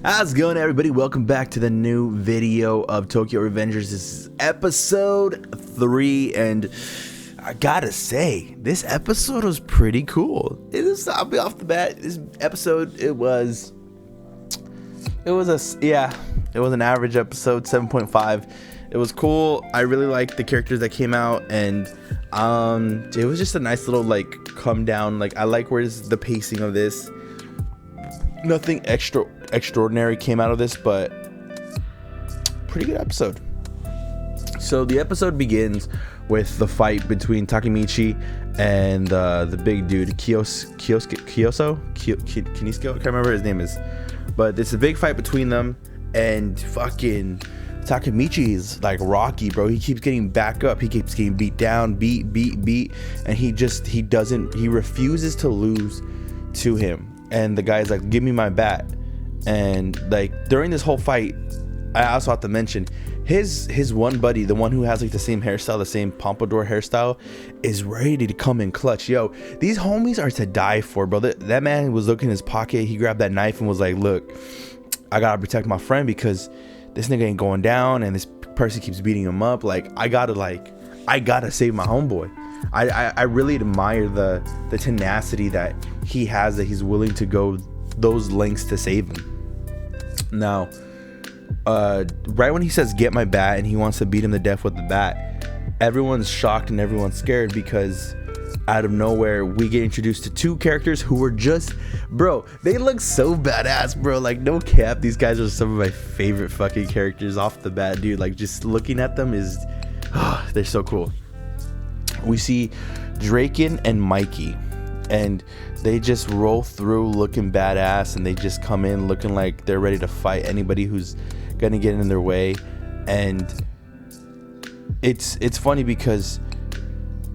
How's it going, everybody? Welcome back to the new video of Tokyo Revengers. This is episode 3, and I gotta say, this episode was pretty cool. I'll be off the bat. This episode, it was an average episode, 7.5. It was cool. I really liked the characters that came out, and it was just a nice little come down. I like where's the pacing of this. Nothing extraordinary came out of this, but pretty good episode. So the episode begins with the fight between Takemichi and the big dude Kiyoso, I can't remember his name is, but it's a big fight between them, and fucking Takemichi is like Rocky, bro. He keeps getting back up, he keeps getting beat down, beat, and he refuses to lose to him. And the guy's like, give me my bat. And during this whole fight, I also have to mention his one buddy, the one who has the same hairstyle, the same pompadour hairstyle, is ready to come in clutch. Yo, these homies are to die for, bro. That man was looking in his pocket, he grabbed that knife and was like, look, I gotta protect my friend because this nigga ain't going down and this person keeps beating him up. I gotta save my homeboy. I really admire the tenacity that he has, that he's willing to go those lengths to save him. Now, right when he says get my bat and he wants to beat him to death with the bat, everyone's shocked and everyone's scared because out of nowhere we get introduced to two characters who were just, bro, they look so badass, bro. No cap, these guys are some of my favorite fucking characters off the bat, dude. Just looking at them is, they're so cool. We see Draken and Mikey, and they just roll through looking badass, and they just come in looking like they're ready to fight anybody who's gonna get in their way. And it's funny because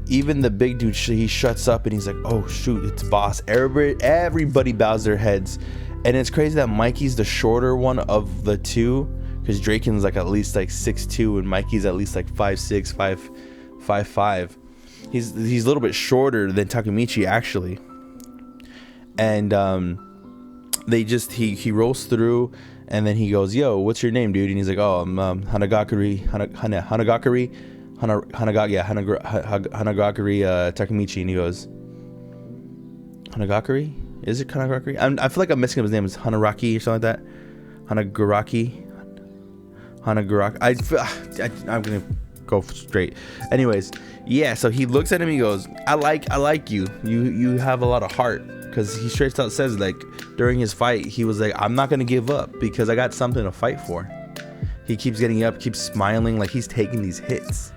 even the big dude, he shuts up and he's like, oh shoot, it's boss. Everybody bows their heads, and it's crazy that Mikey's the shorter one of the two, because Draken's at least 6'2", and Mikey's at least 5'6", 5'5". He's a little bit shorter than Takemichi actually, and he rolls through, and then he goes, yo, what's your name, dude? And he's like, oh, I'm Hanagakari Takemichi. And he goes, Hanagakari? Is it Hanagakari? I feel like I'm messing up his name. It's Hanaraki or something like that. Hanaguraki. I'm gonna go straight. Anyways, yeah, so he looks at him, he goes, I like you have a lot of heart, because he straight out says during his fight, he was like, I'm not gonna give up because I got something to fight for. He keeps getting up, keeps smiling like he's taking these hits,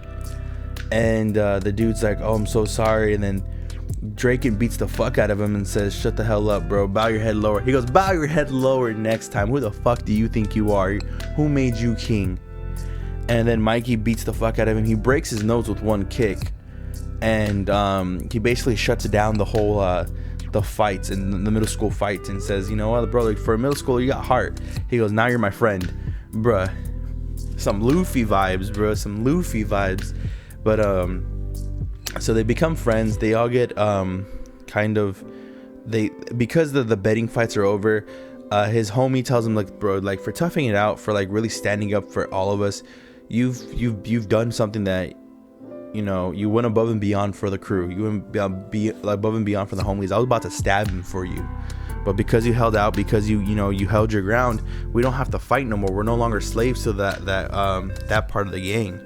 and the dude's like, oh, I'm so sorry. And then Draken beats the fuck out of him and says, shut the hell up, bro, bow your head lower. He goes, bow your head lower next time. Who the fuck do you think you are? Who made you king? And then Mikey beats the fuck out of him. He breaks his nose with one kick, and he basically shuts down the whole the fights and the middle school fights, and says, you know what, bro, for a middle schooler, you got heart. He goes, now you're my friend, bruh. Some Luffy vibes, bro, some Luffy vibes. But so they become friends. They all get because the betting fights are over. His homie tells him, bro, for toughing it out, for really standing up for all of us, you've done something that, you went above and beyond for the crew. You went above and beyond for the homies. I was about to stab him for you, but because you held out, because you held your ground, we don't have to fight no more. We're no longer slaves to that part of the gang,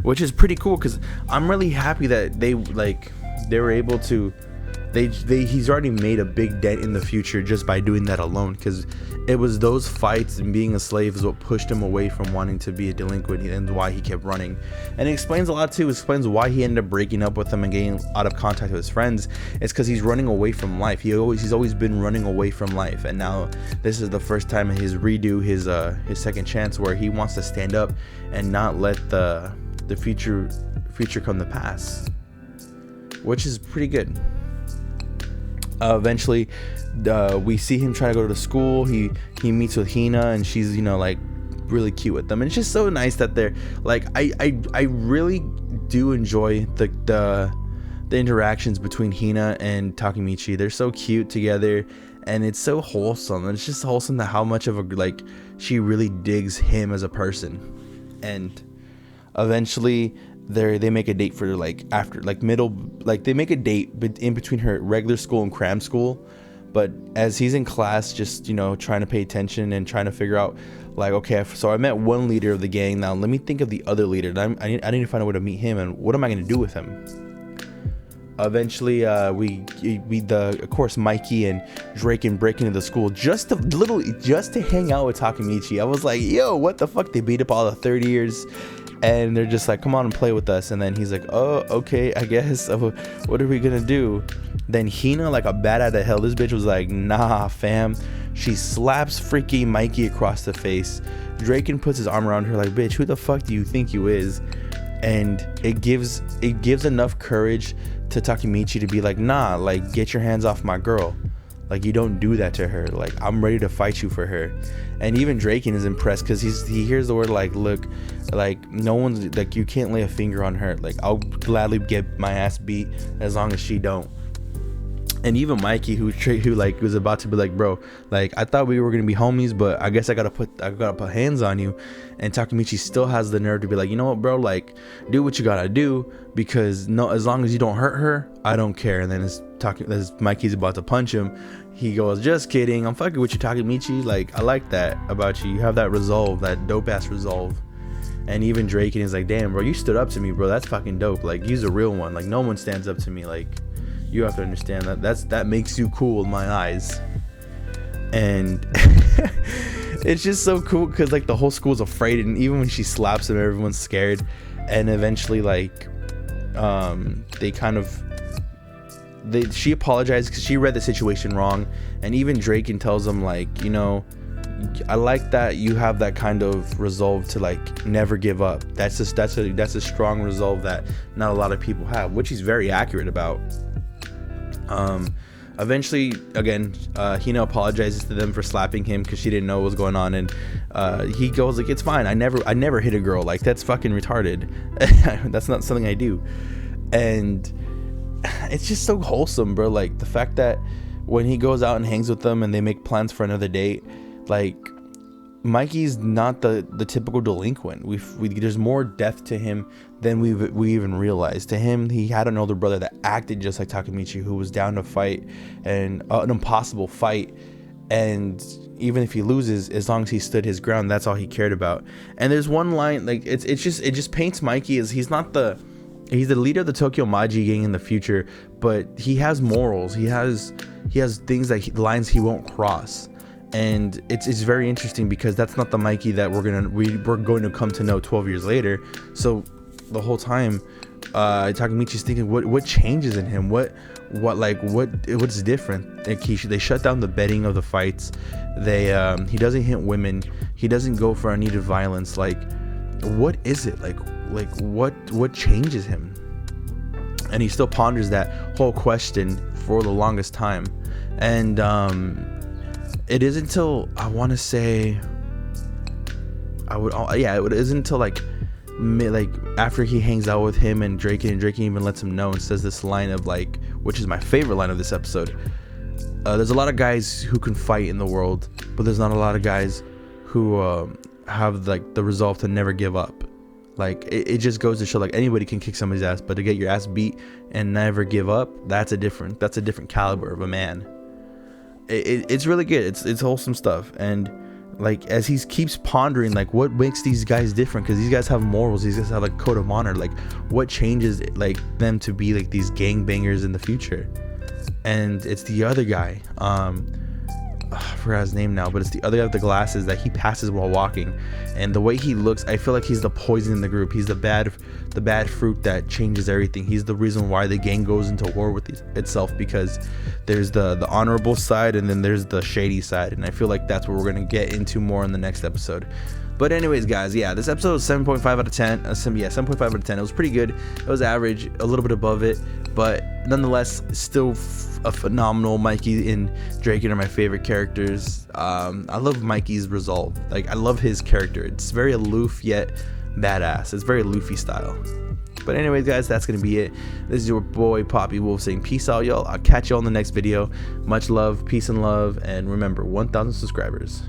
which is pretty cool, because I'm really happy that they were able to. He's already made a big dent in the future just by doing that alone, because it was those fights and being a slave is what pushed him away from wanting to be a delinquent, and why he kept running. And it explains a lot too. It explains why he ended up breaking up with them and getting out of contact with his friends. It's because he's running away from life. He's always been running away from life, and now this is the first time in his second chance where he wants to stand up and not let the future come to pass, which is pretty good. Eventually, we see him trying to go to school. He meets with Hina, and she's really cute with them, and it's just so nice that they're I really do enjoy the interactions between Hina and Takemichi. They're so cute together, and it's so wholesome. And it's just wholesome that how much of a like she really digs him as a person. And eventually they make a date for like after like middle, like they make a date in between her regular school and cram school. But as he's in class, just, you know, trying to pay attention and trying to figure out, like, okay, so I met one leader of the gang. Now let me think of the other leader. I need to find out where to meet him, and what am I going to do with him? Eventually, of course, Mikey and Draken break into the school just to hang out with Takemichi. I was like, yo, what the fuck? They beat up all the third years, and they're just like, come on and play with us. And then he's like, oh, okay, I guess. What are we gonna do? Then Hina, like a bat out of hell, this bitch was like, nah, fam. She slaps freaking Mikey across the face. Draken puts his arm around her like, bitch, who the fuck do you think you is? And it gives enough courage to Takemichi to be like, nah, like, get your hands off my girl. Like, you don't do that to her. Like, I'm ready to fight you for her. And even Draken is impressed because he hears the word like, look, like, no one's like, you can't lay a finger on her. Like, I'll gladly get my ass beat as long as she don't. And even Mikey, who like was about to be like, bro, like, I thought we were gonna be homies, but I guess I gotta put hands on you. And Takemichi still has the nerve to be like, you know what, bro, like, do what you gotta do, because no, as long as you don't hurt her, I don't care. And then as Mikey's about to punch him, he goes, just kidding, I'm fucking with you, Takemichi. Like, I like that about you. You have that resolve, that dope ass resolve. And even Draken is like, damn, bro, you stood up to me, bro. That's fucking dope. Like, he's a real one. Like, no one stands up to me. Like, you have to understand that makes you cool in my eyes. And it's just so cool because, like, the whole school's afraid, and even when she slaps him, everyone's scared. And eventually, like, she apologized because she read the situation wrong. And even Draken tells him, like, you know, I like that you have that kind of resolve to, like, never give up. That's a strong resolve that not a lot of people have, which he's very accurate about. Eventually, again, Hina apologizes to them for slapping him because she didn't know what was going on, and he goes like, it's fine, I never hit a girl, like, that's fucking retarded. That's not something I do. And it's just so wholesome, bro. Like, the fact that when he goes out and hangs with them and they make plans for another date, like, Mikey's not the typical delinquent. There's more depth to him than we even realized. To him, he had an older brother that acted just like Takemichi, who was down to fight, and an impossible fight. And even if he loses, as long as he stood his ground, that's all he cared about. And there's one line, like, it just paints Mikey as he's the leader of the Tokyo Maji gang in the future, but he has morals. He has things that lines he won't cross. And it's very interesting because that's not the Mikey that we're going to come to know 12 years later. So the whole time, Takemichi's thinking, what changes in him? What's different? Like, they shut down the betting of the fights. He doesn't hit women. He doesn't go for unneeded violence. Like, what is it? Like what changes him? And he still ponders that whole question for the longest time. And it isn't until it isn't until like after he hangs out with him and Draken even lets him know and says this line of, like, which is my favorite line of this episode. There's a lot of guys who can fight in the world, but there's not a lot of guys who have, like, the resolve to never give up. Like, it just goes to show, like, anybody can kick somebody's ass, but to get your ass beat and never give up, that's a different caliber of a man. It's really good. It's wholesome stuff. And, like, as he keeps pondering, like, what makes these guys different, because these guys have morals, these guys have, like, code of honor, like, what changes, like, them to be, like, these gangbangers in the future. And it's the other guy, I forgot his name now, but it's the other guy with the glasses that he passes while walking, and the way he looks, I feel like he's the poison in the group. He's the bad fruit that changes everything. He's the reason why the gang goes into war with itself, because there's the honorable side and then there's the shady side, and I feel like that's what we're gonna get into more in the next episode. But anyways, guys, yeah, this episode was 7.5 out of 10. 7.5 out of 10. It was pretty good. It was average, a little bit above it, but nonetheless, still a phenomenal. Mikey and Draken are my favorite characters. I love Mikey's resolve. Like, I love his character. It's very aloof yet badass. It's very Luffy style. But anyways, guys, that's gonna be it. This is your boy Poppy Wolf saying peace out, y'all. I'll catch y'all in the next video. Much love, peace and love, and remember, 1,000 subscribers.